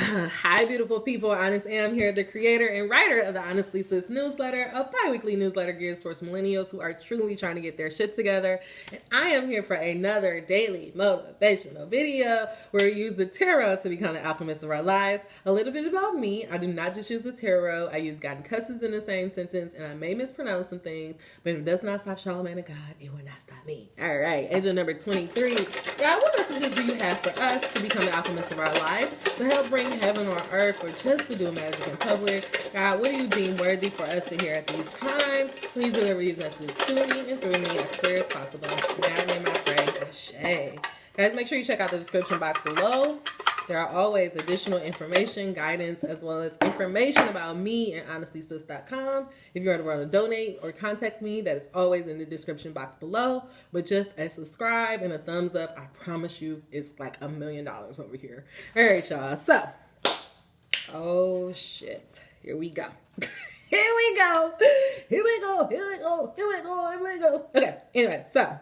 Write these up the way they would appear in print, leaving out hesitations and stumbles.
Hi, beautiful people. Honest Am here, the creator and writer of the Honestly Sis newsletter, a bi-weekly newsletter geared towards millennials who are truly trying to get their shit together. And I am here for another daily motivational video where we use the tarot to become the alchemist of our lives. A little bit about me. I do not just use the tarot. I use God and cusses in the same sentence, and I may mispronounce some things, but if it does not stop Charlamagne of God, it will not stop me. All right, angel number 23. God, what messages do you have for us to become the alchemist of our life, to help bring heaven on earth, or just to do magic in public? God, what do you deem worthy for us to hear at these times? Please deliver these messages to me and through me as clear as possible. In God's name I pray. Ashe. Guys, make sure you check out the description box below. There are always additional information, guidance, as well as information about me and honestlysis.com. If you ever want to donate or contact me, that is always in the description box below. But just a subscribe and a thumbs up, I promise you, it's like $1 million over here. All right, y'all. So, oh shit. Here we go. Here we go. Here we go. Here we go. Here we go. Here we go. Okay. Anyway, so.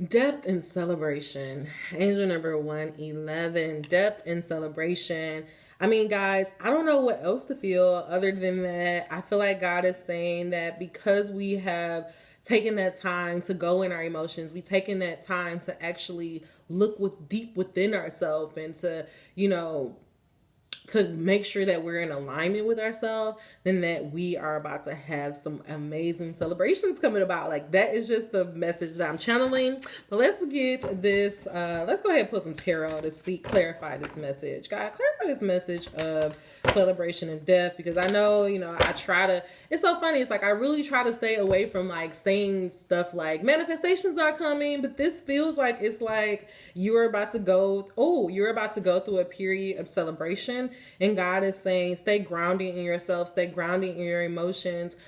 Depth and celebration. Angel number 111. Depth and celebration. I mean, guys, I don't know what else to feel other than that. I feel like God is saying that because we have taken that time to go in our emotions, we taken that time to actually look deep within ourselves and to, to make sure that we're in alignment with ourselves, then that we are about to have some amazing celebrations coming about. Like, that is just the message that I'm channeling. But let's get this, let's go ahead and put some tarot to clarify this message. God, clarify this message of celebration and death, because I know, I try to, it's so funny. It's like, I really try to stay away from like saying stuff like manifestations are coming, but this feels like it's like you're about to go through a period of celebration. And God is saying, stay grounded in yourself, stay grounded in your emotions.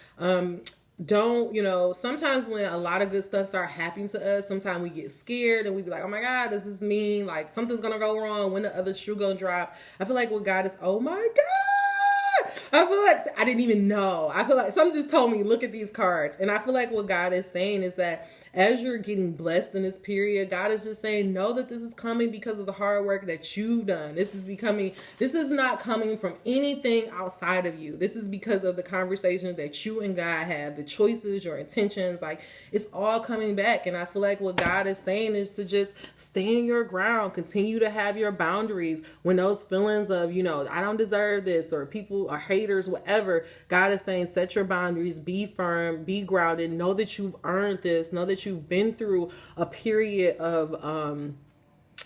Don't, sometimes when a lot of good stuff start happening to us, sometimes we get scared and we be like, oh my God, does this mean like something's going to go wrong? When the other shoe going to drop? I feel like what God is, oh my God. I feel like I didn't even know. I feel like something just told me, look at these cards. And I feel like what God is saying is that as you're getting blessed in this period, God is just saying, know that this is coming because of the hard work that you've done. This is not coming from anything outside of you. This is because of the conversations that you and God have, the choices, your intentions, like it's all coming back. And I feel like what God is saying is to just stand your ground, continue to have your boundaries when those feelings of, I don't deserve this, or people are haters, whatever. God is saying, set your boundaries, be firm, be grounded, know that you've earned this, know that you've been through a period of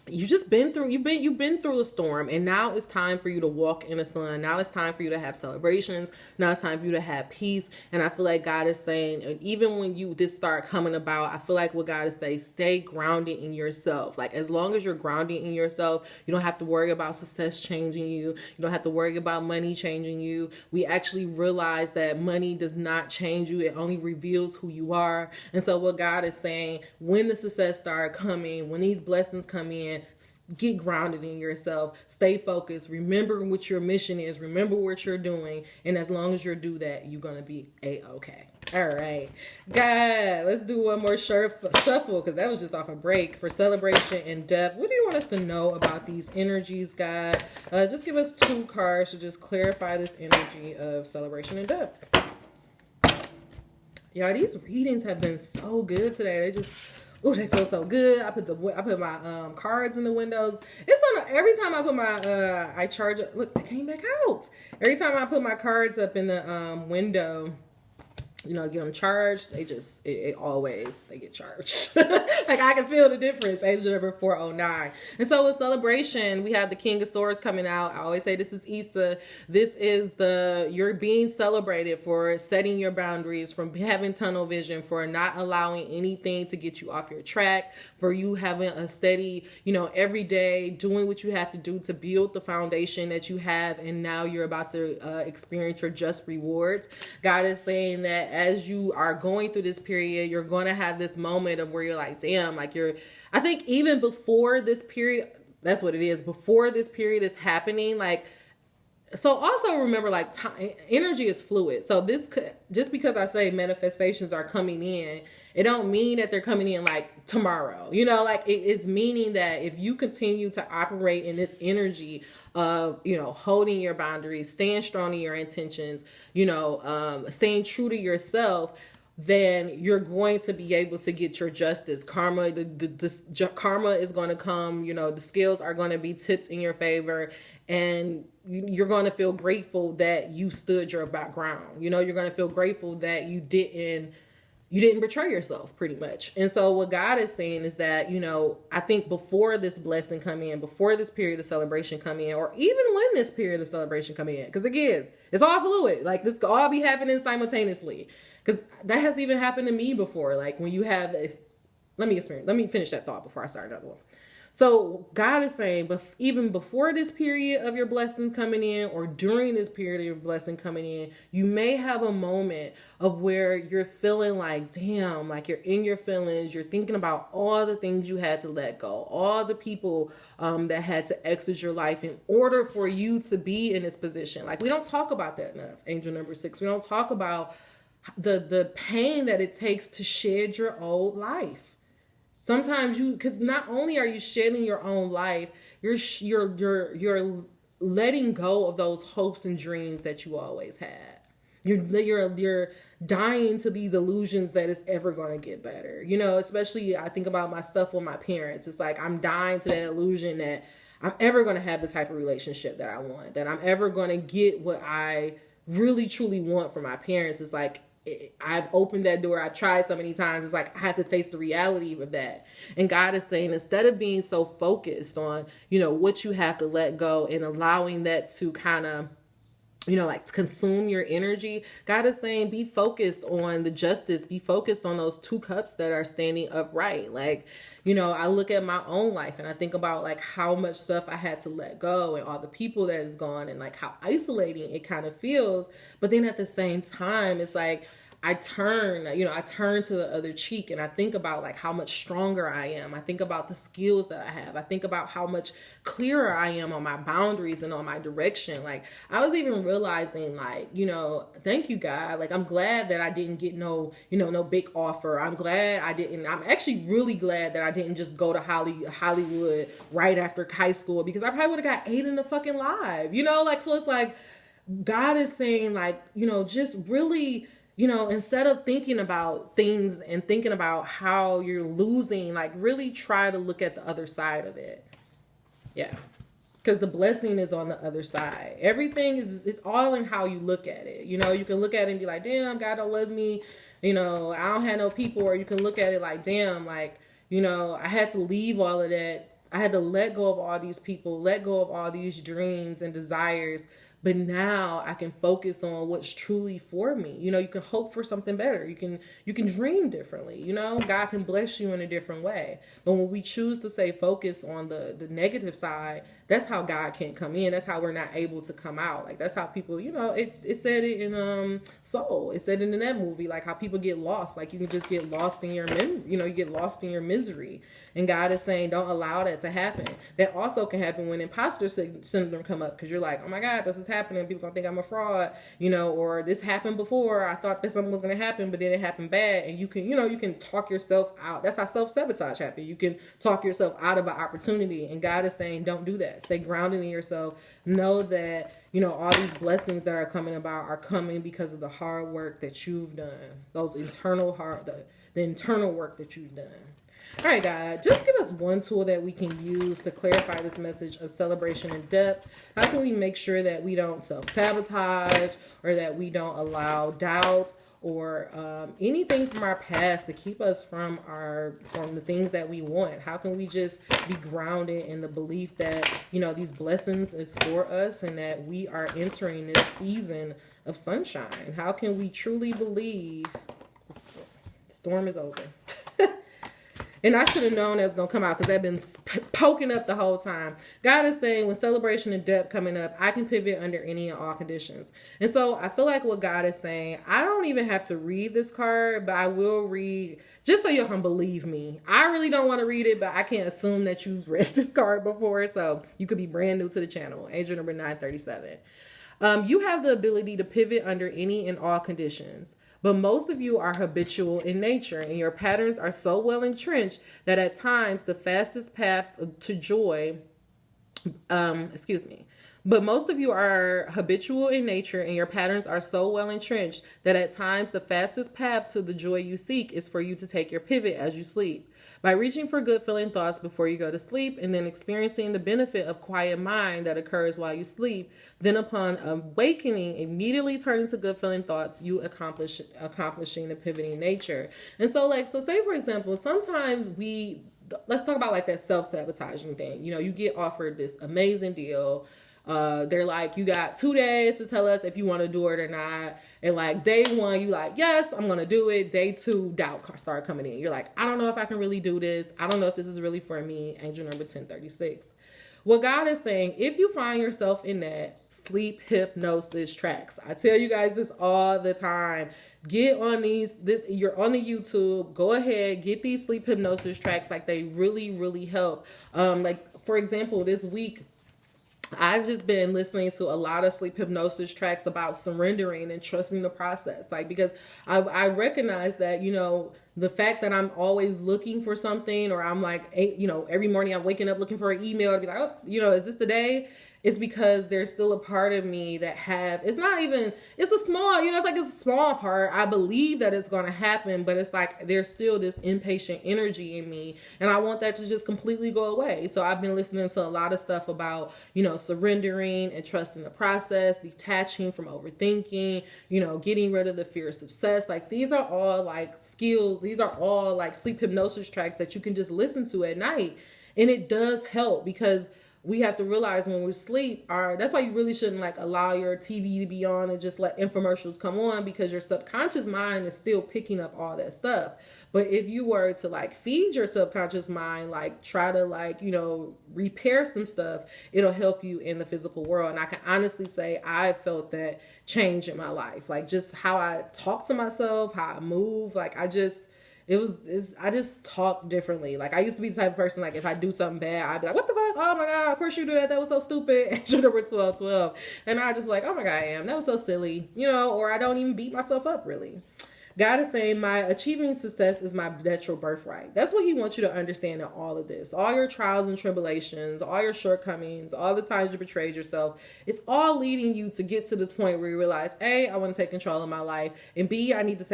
you've been through a storm, and now it's time for you to walk in the sun. Now it's time for you to have celebrations. Now it's time for you to have peace. And I feel like God is saying, and even when this start coming about, I feel like what God is saying, stay grounded in yourself. Like, as long as you're grounded in yourself, you don't have to worry about success changing you. You don't have to worry about money changing you. We actually realize that money does not change you. It only reveals who you are. And so what God is saying, when the success start coming, when these blessings come in, get grounded in yourself, stay focused, remember what your mission is, remember what you're doing, and as long as you do that, you're gonna be a-okay. All right, God, let's do one more shuffle, because that was just off a break for celebration and death. What do you want us to know about these energies, God? Just give us 2 cards to just clarify this energy of celebration and death. Y'all, these readings have been so good today. They feel so good. I put my cards in the windows. Every time I put my I charge it. Look, they came back out. Every time I put my cards up in the window, get them charged, they get charged. Like, I can feel the difference. Angel number 409. And so with celebration, we have the King of Swords coming out. I always say this is Issa. This is you're being celebrated for setting your boundaries, from having tunnel vision, for not allowing anything to get you off your track, for you having a steady, every day doing what you have to do to build the foundation that you have. And now you're about to experience your just rewards. God is saying that as you are going through this period, you're going to have this moment of where you're like, damn, like I think even before this period, that's what it is. Before this period is happening, like, So also remember, like, time, energy is fluid. So this could, just because I say manifestations are coming in, it don't mean that they're coming in like tomorrow. You know, like it's meaning that if you continue to operate in this energy of, you know, holding your boundaries, staying strong in your intentions, you know, staying true to yourself, then you're going to be able to get your justice. Karma, karma is going to come. You know, the scales are going to be tipped in your favor, and you're going to feel grateful that you stood your background. You know, you're going to feel grateful that you didn't betray yourself, pretty much. And so what God is saying is that, you know, I think before this blessing come in, before this period of celebration come in, or even when this period of celebration come in, because again, it's all fluid. Like, this could all be happening simultaneously. Because that has even happened to me before. Like, when you have, let me finish that thought before I start another one. So God is saying, but even before this period of your blessings coming in, or during this period of your blessing coming in, you may have a moment of where you're feeling like, damn, like you're in your feelings. You're thinking about all the things you had to let go, all the people that had to exit your life in order for you to be in this position. Like, we don't talk about that enough. Angel number 6. We don't talk about the pain that it takes to shed your old life. Sometimes because not only are you shedding your own life, you're letting go of those hopes and dreams that you always had. You're dying to these illusions that it's ever going to get better. You know, especially I think about my stuff with my parents. It's like I'm dying to that illusion that I'm ever going to have the type of relationship that I want, that I'm ever going to get what I really truly want from my parents. It's like, I've opened that door. I've tried so many times. It's like I have to face the reality of that. And God is saying, instead of being so focused on, you know, what you have to let go and allowing that to kind of, you know, like consume your energy, God is saying, be focused on the justice, be focused on those 2 cups that are standing upright. Like, you know, I look at my own life and I think about like how much stuff I had to let go and all the people that is gone and like how isolating it kind of feels. But then at the same time, it's like, I turn to the other cheek and I think about like how much stronger I am. I think about the skills that I have. I think about how much clearer I am on my boundaries and on my direction. Like, I was even realizing, like, you know, thank you, God. Like, I'm glad that I didn't get no big offer. I'm actually really glad that I didn't just go to Hollywood right after high school, because I probably would have got ate in the fucking live, you know? Like, so it's like, God is saying, like, you know, just really, you know, instead of thinking about things and thinking about how you're losing, like, really try to look at the other side of it. Yeah. Because the blessing is on the other side. Everything it's all in how you look at it. You know, you can look at it and be like, damn, God don't love me. You know, I don't have no people. Or you can look at it like, damn, like, you know, I had to leave all of that. I had to let go of all these people, let go of all these dreams and desires. But now I can focus on what's truly for me. You know, you can hope for something better. You can dream differently. You know, God can bless you in a different way. But when we choose to stay focused on the negative side, that's how God can't come in. That's how we're not able to come out. Like, that's how people, you know, it said it in Soul. It said it in that movie, like how people get lost. Like, you can just get lost in you get lost in your misery. And God is saying, don't allow that to happen. That also can happen when imposter syndrome come up, because you're like, oh my God, this is happening. People gonna think I'm a fraud, you know, or this happened before. I thought that something was gonna happen, but then it happened bad. And you can talk yourself out. That's how self-sabotage happens. You can talk yourself out of an opportunity. And God is saying, don't do that. Stay grounded in yourself. Know that, you know, all these blessings that are coming about are coming because of the hard work that you've done. Those internal the internal work that you've done. All right, God, just give us one tool that we can use to clarify this message of celebration in depth. How can we make sure that we don't self-sabotage, or that we don't allow doubt or anything from our past to keep us from the things that we want? How can we just be grounded in the belief that, you know, these blessings is for us and that we are entering this season of sunshine? How can we truly believe the storm is over? And I should have known that was going to come out, because I've been poking up the whole time. God is saying, with celebration and depth coming up, I can pivot under any and all conditions. And so I feel like what God is saying, I don't even have to read this card, but I will read, just so you can believe me. I really don't want to read it, but I can't assume that you've read this card before. So you could be brand new to the channel. Angel number 937. You have the ability to pivot under any and all conditions. But most of you are habitual in nature, and your patterns are so well entrenched that at times the fastest path to joy, but most of you are habitual in nature, and your patterns are so well entrenched that at times the fastest path to the joy you seek is for you to take your pivot as you sleep. By reaching for good feeling thoughts before you go to sleep and then experiencing the benefit of quiet mind that occurs while you sleep, then upon awakening, immediately turning to good feeling thoughts, you accomplishing the pivoting nature. And so say for example, sometimes let's talk about like that self-sabotaging thing. You get offered this amazing deal. They're like, you got 2 days to tell us if you want to do it or not. And like day 1, you like, yes, I'm going to do it. Day 2, doubt start coming in. You're like, I don't know if I can really do this. I don't know if this is really for me. Angel number 1036. What God is saying, if you find yourself in that sleep hypnosis tracks, I tell you guys this all the time. Get on you're on the YouTube, go ahead, get these sleep hypnosis tracks. Like they really, really help. Like for example, this week, I've just been listening to a lot of sleep hypnosis tracks about surrendering and trusting the process. Like, because I recognize that, the fact that I'm always looking for something, or I'm like, every morning I'm waking up looking for an email to be like, oh, is this the day? It's because there's still a part of me that it's a small part. I believe that it's going to happen, but it's like, there's still this impatient energy in me, and I want that to just completely go away. So I've been listening to a lot of stuff about, surrendering and trusting the process, detaching from overthinking, getting rid of the fear of success. Like these are all like skills. These are all like sleep hypnosis tracks that you can just listen to at night. And it does help, because we have to realize when we sleep, that's why you really shouldn't like allow your TV to be on and just let infomercials come on, because your subconscious mind is still picking up all that stuff. But if you were to like feed your subconscious mind, like try to like, repair some stuff, it'll help you in the physical world. And I can honestly say I felt that change in my life, like just how I talk to myself, how I move. Like I just talk differently. Like I used to be the type of person, like if I do something bad, I'd be like, what the fuck? Oh my God, of course you do that. That was so stupid. Angel number 1212. And I just be like, oh my God, that was so silly, or I don't even beat myself up really. God is saying my achieving success is my natural birthright. That's what he wants you to understand in all of this. All your trials and tribulations, all your shortcomings, all the times you betrayed yourself, it's all leading you to get to this point where you realize, A, I want to take control of my life, and B, I need to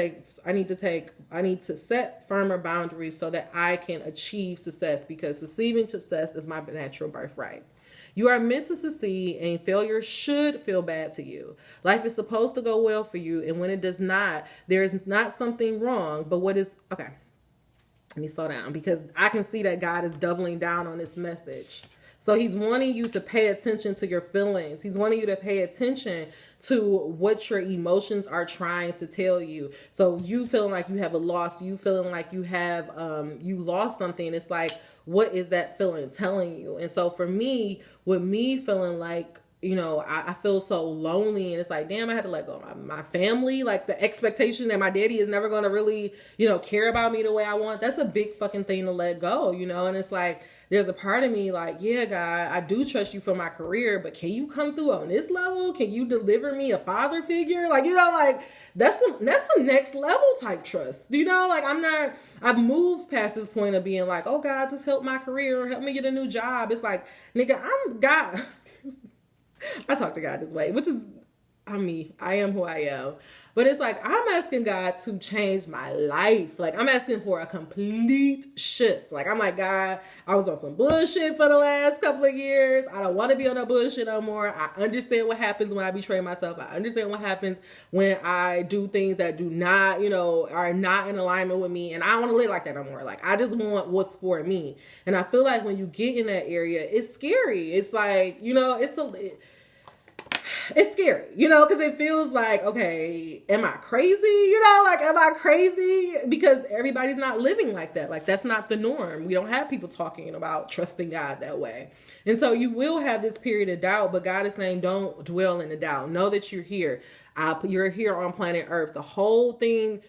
set firmer boundaries so that I can achieve success, because achieving success is my natural birthright. You are meant to succeed, and failure should feel bad to you. Life is supposed to go well for you, and when it does not, there is not something wrong, but okay, let me slow down, because I can see that God is doubling down on this message. So he's wanting you to pay attention to your feelings. He's wanting you to pay attention to what your emotions are trying to tell you. So you feeling like you have a loss, you feeling like you have, you lost something. It's like, what is that feeling telling you? And so for me, with me feeling like, I feel so lonely, and it's like, damn, I had to let go of my family. Like the expectation that my daddy is never going to really, care about me the way I want. That's a big fucking thing to let go, and it's like, there's a part of me like, yeah, God, I do trust you for my career, but can you come through on this level? Can you deliver me a father figure? Like, like that's a next level type trust. Like I've moved past this point of being like, oh God, just help my career, help me get a new job. It's like, nigga, I'm God. I talk to God this way, which is, I am who I am. But it's like, I'm asking God to change my life. Like, I'm asking for a complete shift. Like, I'm like, God, I was on some bullshit for the last couple of years. I don't want to be on that bullshit no more. I understand what happens when I betray myself. I understand what happens when I do things that do not, are not in alignment with me. And I don't want to live like that no more. Like, I just want what's for me. And I feel like when you get in that area, it's scary. It's like, it's scary, because it feels like, okay, am I crazy? Am I crazy? Because everybody's not living like that. Like, that's not the norm. We don't have people talking about trusting God that way. And so you will have this period of doubt, but God is saying, don't dwell in the doubt. Know that you're here. You're here on planet Earth. This whole thing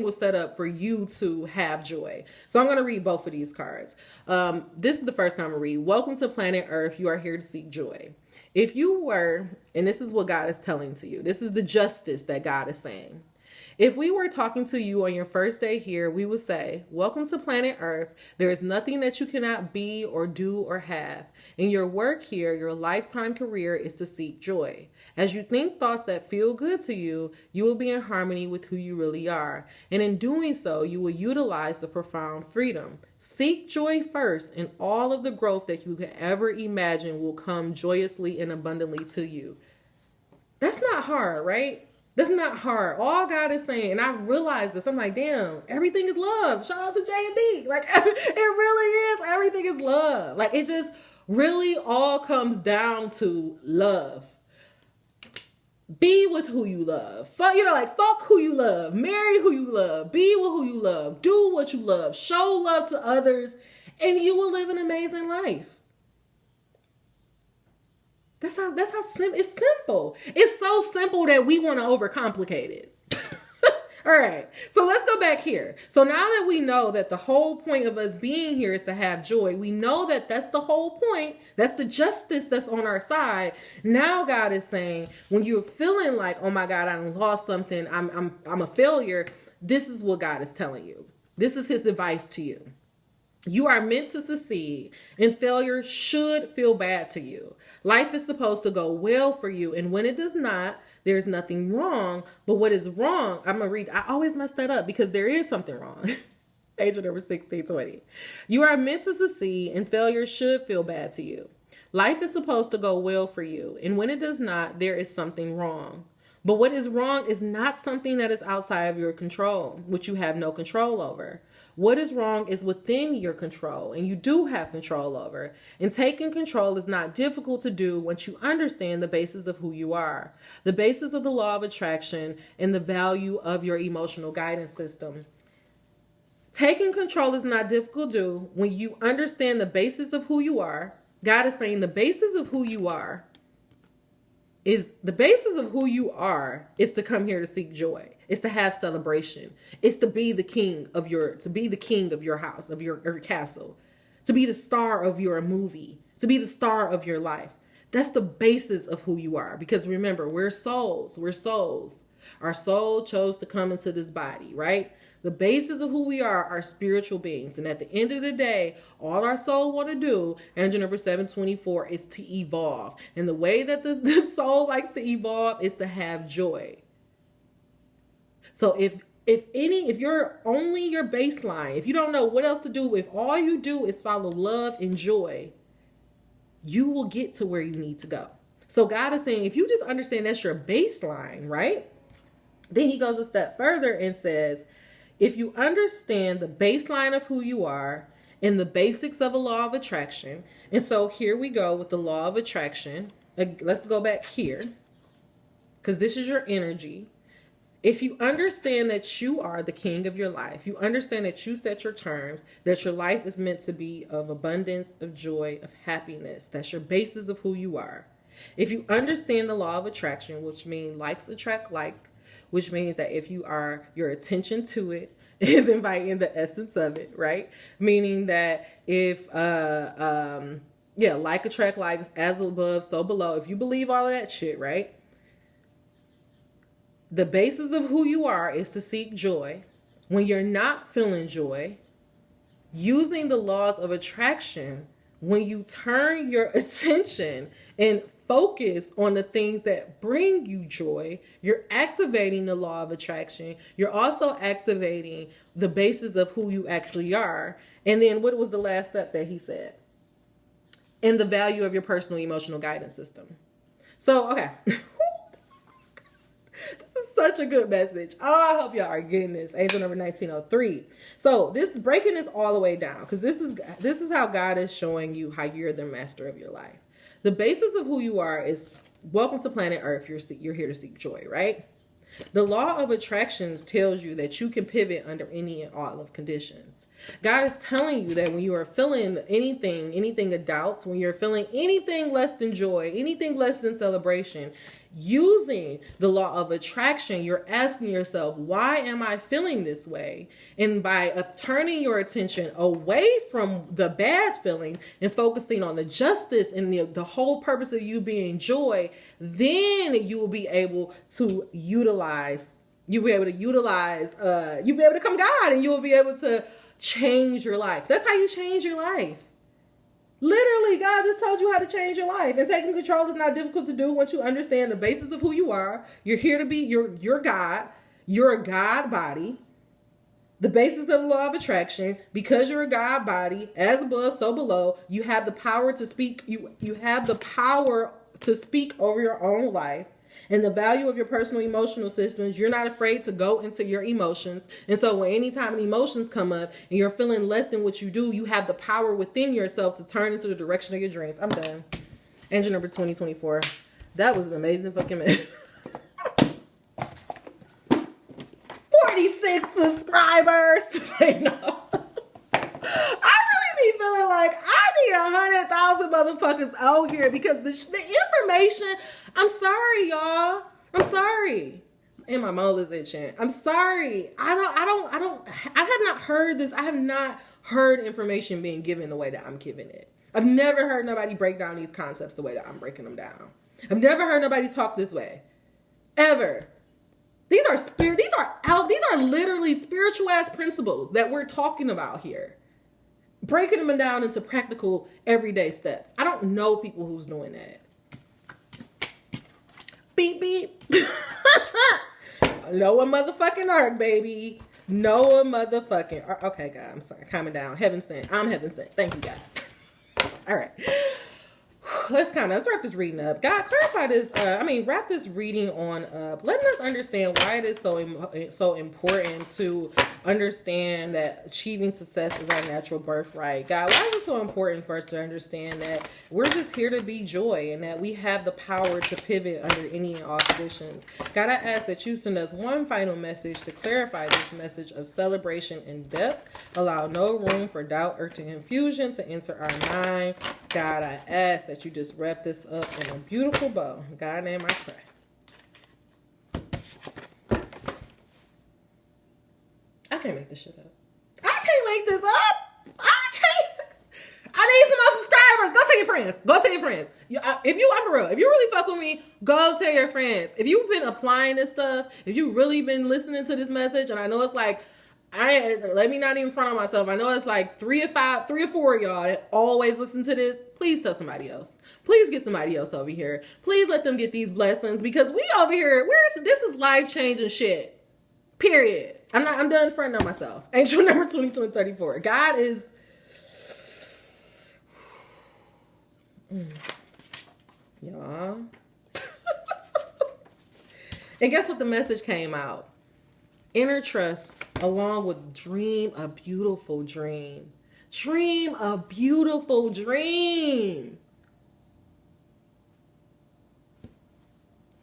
was set up for you to have joy. So I'm going to read both of these cards. This is the first time I'm going to read. Welcome to planet Earth. You are here to seek joy. If you were, and this is what God is telling to you, this is the justice that God is saying. If we were talking to you on your first day here, we would say, welcome to planet Earth. There is nothing that you cannot be or do or have. In your work here, your lifetime career is to seek joy. As you think thoughts that feel good to you, you will be in harmony with who you really are. And in doing so, you will utilize the profound freedom. Seek joy first, and all of the growth that you could ever imagine will come joyously and abundantly to you. That's not hard, right? That's not hard. All God is saying, and I realized this, I'm like, damn, everything is love. Shout out to J&B. Like, it really is. Everything is love. Like, it just really all comes down to love. Be with who you love. Fuck who you love. Marry who you love. Be with who you love. Do what you love. Show love to others, and you will live an amazing life. That's how it's simple. It's so simple that we want to overcomplicate it. All right. So let's go back here. So now that we know that the whole point of us being here is to have joy, we know that that's the whole point. That's the justice that's on our side. Now God is saying, when you're feeling like, oh my God, I lost something, I'm a failure, this is what God is telling you. This is his advice to you. You are meant to succeed, and failure should feel bad to you. Life is supposed to go well for you, and when it does not, there's nothing wrong. But what is wrong, I always mess that up because there is something wrong. Page number 1620. You are meant to succeed, and failure should feel bad to you. Life is supposed to go well for you, and when it does not, there is something wrong. But what is wrong is not something that is outside of your control, which you have no control over. What is wrong is within your control, and you do have control over. And taking control is not difficult to do once you understand the basis of who you are, the basis of the law of attraction, and the value of your emotional guidance system. Taking control is not difficult to do when you understand the basis of who you are. God is saying the basis of who you are is to come here to seek joy. It's to have celebration. It's to be the king of your house, of your castle, to be the star of your movie, to be the star of your life. That's the basis of who you are. Because remember, we're souls. Our soul chose to come into this body, right? The basis of who we are spiritual beings. And at the end of the day, all our soul want to do, engine number 724, is to evolve. And the way that the soul likes to evolve is to have joy. So if you're only your baseline, if you don't know what else to do, if all you do is follow love and joy, you will get to where you need to go. So God is saying, if you just understand that's your baseline, right? Then he goes a step further and says, if you understand the baseline of who you are and the basics of a law of attraction, and so here we go with the law of attraction. Let's go back here, because this is your energy. If you understand that you are the king of your life, you understand that you set your terms, that your life is meant to be of abundance, of joy, of happiness. That's your basis of who you are. If you understand the law of attraction, which means likes attract like, which means that if your attention to it is inviting the essence of it, right? Meaning that if, like attract like, as above, so below. If you believe all of that shit, right? The basis of who you are is to seek joy. When you're not feeling joy, using the laws of attraction, when you turn your attention and focus on the things that bring you joy, you're activating the law of attraction. You're also activating the basis of who you actually are. And then what was the last step that he said? And the value of your personal emotional guidance system. So, okay. This is such a good message. Oh, I hope y'all are getting this. Angel number 1903. So breaking this all the way down, because this is how God is showing you how you're the master of your life. The basis of who you are is, welcome to planet Earth. You're here to seek joy, right? The law of attractions tells you that you can pivot under any and all of conditions. God is telling you that when you are feeling anything of doubt, when you're feeling anything less than joy, anything less than celebration, using the law of attraction, you're asking yourself, why am I feeling this way? And by turning your attention away from the bad feeling and focusing on the justice and the whole purpose of you being joy, then you will be able to utilize, you'll be able to come God, and you will be able to change your life. That's how you change your life. Literally, God just told you how to change your life. And taking control is not difficult to do once you understand the basis of who you are. You're here to be, you're God. You're a God body. The basis of the law of attraction, because you're a God body, as above, so below, you have the power to speak. You have the power to speak over your own life. And the value of your personal emotional systems, you're not afraid to go into your emotions. And so when anytime emotions come up and you're feeling less than what you do, you have the power within yourself to turn into the direction of your dreams. I'm done. Engine number 2024. That was an amazing fucking minute. 46 subscribers. Today, no. I really be feeling like I need 100,000 motherfuckers out here because the information. I'm sorry, y'all. I'm sorry. And my mouth is itching. I'm sorry. I have not heard this. I have not heard information being given the way that I'm giving it. I've never heard nobody break down these concepts the way that I'm breaking them down. I've never heard nobody talk this way. Ever. These are literally spiritual ass principles that we're talking about here. Breaking them down into practical everyday steps. I don't know people who's doing that. Beep, beep. Noah motherfucking Ark, baby. Noah motherfucking Ark. Okay, God, I'm sorry. Calming down. Heaven sent. I'm heaven sent. Thank you, God. All right. Let's wrap this reading up. God, clarify this. Wrap this reading on up, letting us understand why it is so important to understand that achieving success is our natural birthright. God, why is it so important for us to understand that we're just here to be joy and that we have the power to pivot under any and all conditions? God, I ask that you send us one final message to clarify this message of celebration and depth. Allow no room for doubt or confusion to enter our mind. God, I ask that you just wrap this up in a beautiful bow. In God's name I pray. I can't make this shit up. I can't make this up. I need some more subscribers. Go tell your friends. Go tell your friends. I'm for real. If you really fuck with me, go tell your friends. If you've been applying this stuff, if you've really been listening to this message, and I know it's like, let me not even front on myself. I know it's like 3 or 4 of y'all that always listen to this. Please tell somebody else. Please get somebody else over here. Please let them get these blessings, because we over here, this is life-changing shit. Period. I'm done fronting on myself. Angel number 2234. God is... Y'all. And guess what? The message came out. Inner trust, along with dream a beautiful dream. Dream a beautiful dream.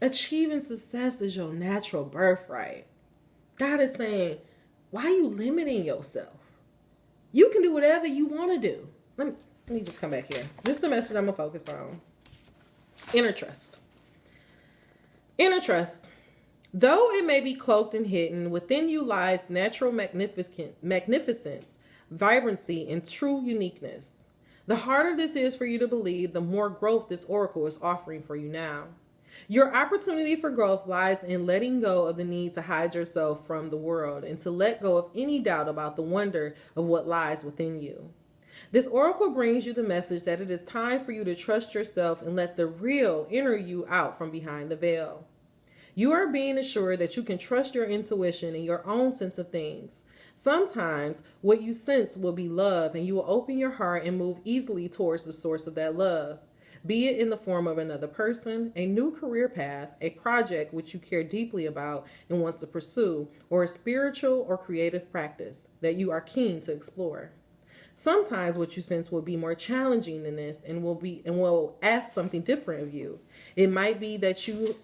Achieving success is your natural birthright. God is saying, why are you limiting yourself? You can do whatever you want to do. Let me just come back here. This is the message I'm going to focus on. Inner trust. Inner trust. Though it may be cloaked and hidden, within you lies natural magnificence, vibrancy, and true uniqueness. The harder this is for you to believe, the more growth this oracle is offering for you now. Your opportunity for growth lies in letting go of the need to hide yourself from the world and to let go of any doubt about the wonder of what lies within you. This oracle brings you the message that it is time for you to trust yourself and let the real inner you out from behind the veil. You are being assured that you can trust your intuition and your own sense of things. Sometimes what you sense will be love, and you will open your heart and move easily towards the source of that love. Be it in the form of another person, a new career path, a project which you care deeply about and want to pursue, or a spiritual or creative practice that you are keen to explore. Sometimes what you sense will be more challenging than this and will ask something different of you. It might be that you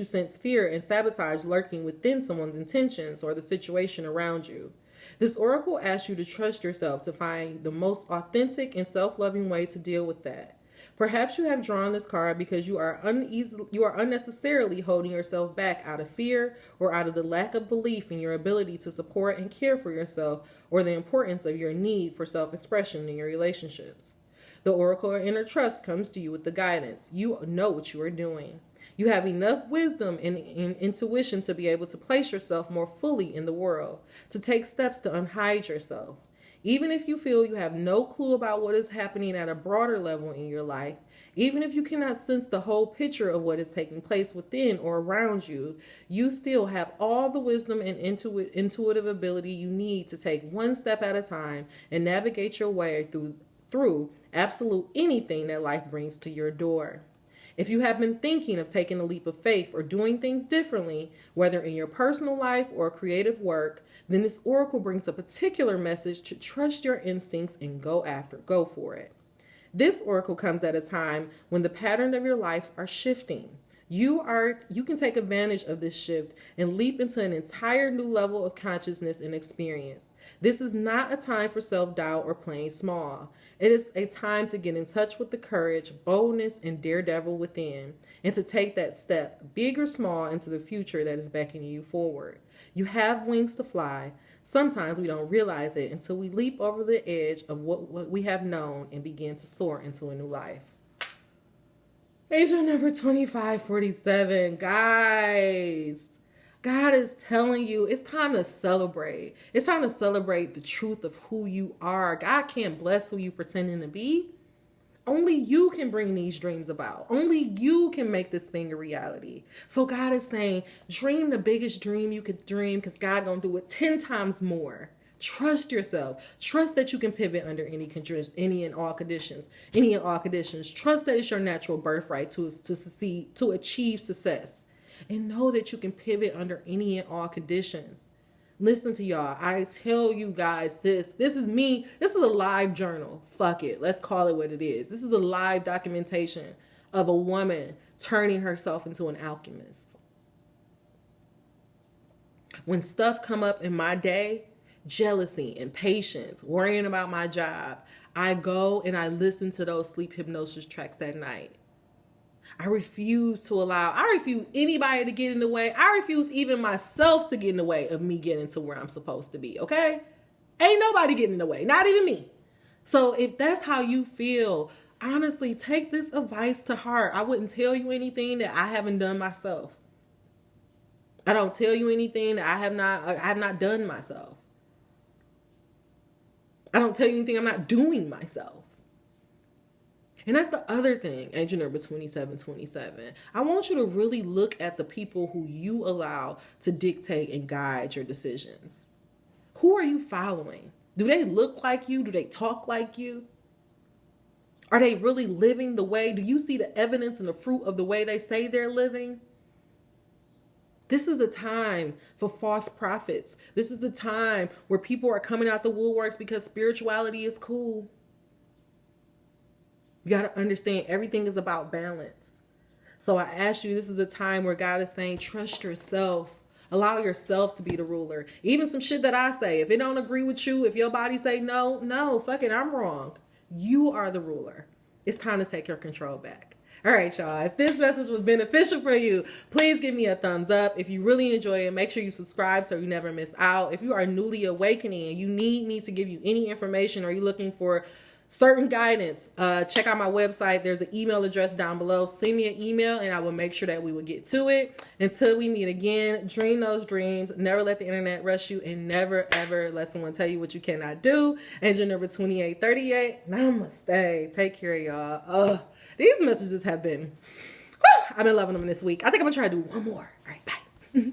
sense fear and sabotage lurking within someone's intentions or the situation around you. This oracle asks you to trust yourself to find the most authentic and self-loving way to deal with that. Perhaps you have drawn this card because you are unnecessarily holding yourself back out of fear or out of the lack of belief in your ability to support and care for yourself, or the importance of your need for self-expression in your relationships. The oracle or inner trust comes to you with the guidance. You know what you are doing. You have enough wisdom and intuition to be able to place yourself more fully in the world, to take steps to unhide yourself. Even if you feel you have no clue about what is happening at a broader level in your life, even if you cannot sense the whole picture of what is taking place within or around you, you still have all the wisdom and intuitive ability you need to take one step at a time and navigate your way through absolute anything that life brings to your door. If you have been thinking of taking a leap of faith or doing things differently, whether in your personal life or creative work, then this oracle brings a particular message to trust your instincts and go for it. This oracle comes at a time when the pattern of your lives are shifting. You can take advantage of this shift and leap into an entire new level of consciousness and experience. This is not a time for self-doubt or playing small. It is a time to get in touch with the courage, boldness, and daredevil within, and to take that step, big or small, into the future that is beckoning you forward. You have wings to fly. Sometimes we don't realize it until we leap over the edge of what we have known and begin to soar into a new life. Angel number 2547. Guys, God is telling you it's time to celebrate. It's time to celebrate the truth of who you are. God can't bless who you pretending to be. Only you can bring these dreams about. Only you can make this thing a reality. So God is saying, dream the biggest dream you could dream, because God gonna do it 10 times more. Trust yourself. Trust that you can pivot under any and all conditions. Trust that it's your natural birthright to succeed, to achieve success. And know that you can pivot under any and all conditions. Listen to y'all. I tell you guys this is me. This is a live journal. Fuck it. Let's call it what it is. This is a live documentation of a woman turning herself into an alchemist. When stuff come up in my day, jealousy, impatience, worrying about my job, I go and I listen to those sleep hypnosis tracks at night. I refuse anybody to get in the way. I refuse even myself to get in the way of me getting to where I'm supposed to be, okay? Ain't nobody getting in the way, not even me. So if that's how you feel, honestly, take this advice to heart. I wouldn't tell you anything that I haven't done myself. I don't tell you anything that I have not done myself. I don't tell you anything I'm not doing myself. And that's the other thing, angel number 2727. I want you to really look at the people who you allow to dictate and guide your decisions. Who are you following? Do they look like you? Do they talk like you? Are they really living the way? Do you see the evidence and the fruit of the way they say they're living? This is a time for false prophets. This is the time where people are coming out the woodworks because spirituality is cool. You got to understand everything is about balance. So I ask you, this is the time where God is saying, trust yourself. Allow yourself to be the ruler. Even some shit that I say, if it don't agree with you, if your body say no, fuck it, I'm wrong. You are the ruler. It's time to take your control back. All right, y'all. If this message was beneficial for you, please give me a thumbs up. If you really enjoy it, make sure you subscribe so you never miss out. If you are newly awakening and you need me to give you any information, or you're looking for certain guidance, check out my website. There's an email address down below. Send me an email and I will make sure that we will get to it. Until we meet again, dream those dreams. Never let the internet rush you, and never ever let someone tell you what you cannot do. Angel number 2838. Namaste. Take care, y'all. These messages have been, I've been loving them this week. I think I'm gonna try to do one more. All right, bye.